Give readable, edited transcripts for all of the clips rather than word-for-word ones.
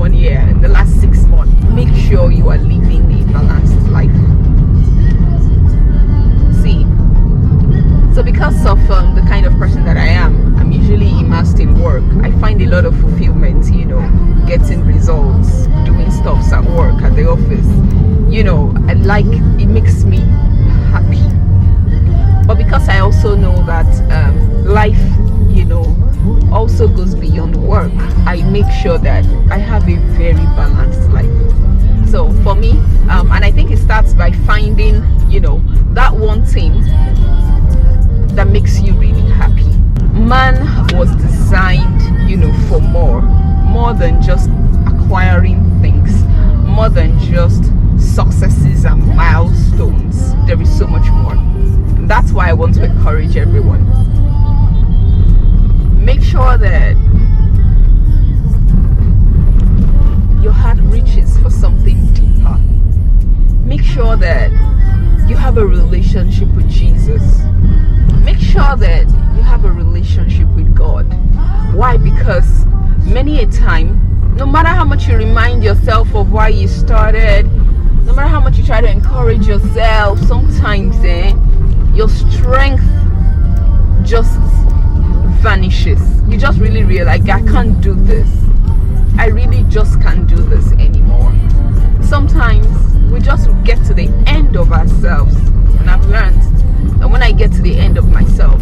1 year, in the last 6 months, make sure you are living a balanced life. See, so because of the kind of person that I am, I'm usually immersed in work. I find a lot of fulfillment, getting results, doing stuffs at work, at the office. I like, it makes me happy. But because I also know that life, also goes beyond work, I make sure that I have a very balanced life. So for me, and I think it starts by finding, that one thing that makes you really happy. Man was designed, for more than just acquiring things, more than just successes and milestones. There is so much more. And that's why I want to encourage everyone. Make sure that your heart reaches for something deeper. Make sure that you have a relationship with Jesus. Make sure that you have a relationship with God. Why? Because many a time, no matter how much you remind yourself of why you started, no matter how much you try to encourage yourself, sometimes your strength just vanishes. You just really realize, I can't do this. I really just can't do this anymore. Sometimes we just get to the end of ourselves, and I've learned that when I get to the end of myself,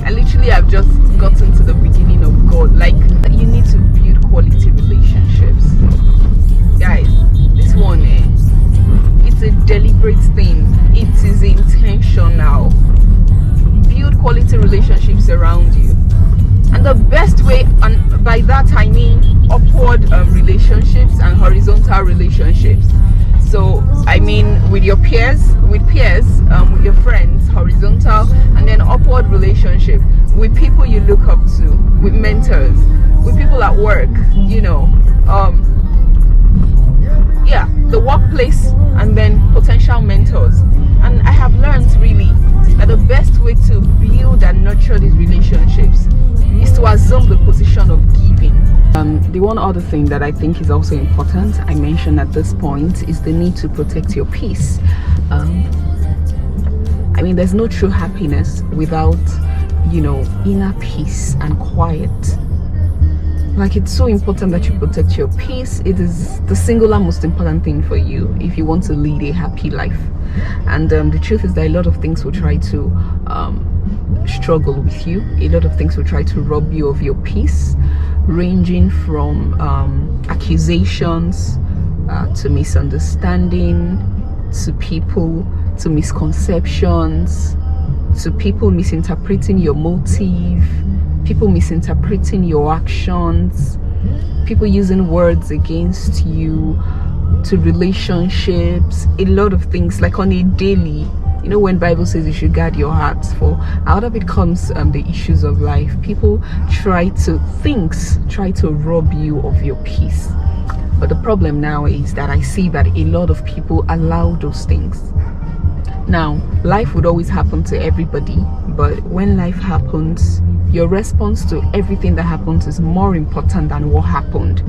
I literally have just gotten to the beginning of God. Like, you need to build quality relationships, guys. This one, it's a deliberate thing. It is intentional. Build quality relationships around you, and the best way, and by that I mean upward relationships and horizontal relationships. So I mean with your peers, with your friends, horizontal, and then upward relationship with people you look up to, with mentors, with people at work, the workplace, and then potential mentors. And I have learned really that the best way to build and nurture these relationships is to assume the position of giving. The one other thing that I think is also important, I mentioned at this point, is the need to protect your peace. There's no true happiness without, inner peace and quiet. Like, it's so important that you protect your peace. It is the singular most important thing for you if you want to lead a happy life. And the truth is that a lot of things will try to struggle with you. A lot of things will try to rob you of your peace, ranging from accusations to misunderstanding, to people, to misconceptions, to people misinterpreting your motive, people misinterpreting your actions, people using words against you, to relationships, a lot of things, like on a daily. When Bible says you should guard your hearts, for out of it comes the issues of life. People try to rob you of your peace. But the problem now is that I see that a lot of people allow those things. Now, life would always happen to everybody, but when life happens, your response to everything that happens is more important than what happened.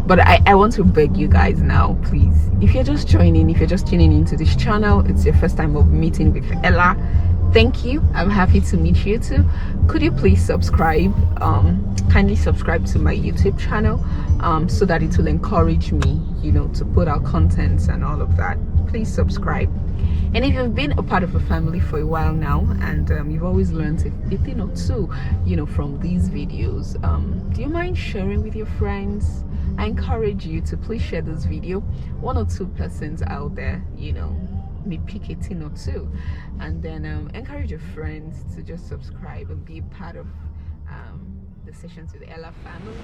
But I want to beg you guys now, please, if you're just tuning into this channel, it's your first time of meeting with Ella, thank you. I'm happy to meet you too. Could you please subscribe? Kindly subscribe to my YouTube channel, so that it will encourage me, to put out contents and all of that. Please subscribe. And if you've been a part of a family for a while now, and you've always learned a thing or two, from these videos, do you mind sharing with your friends? I encourage you to please share this video. 1 or 2 persons out there, may pick a thing or two, and then encourage your friends to just subscribe and be a part of the Sessions with Ella family.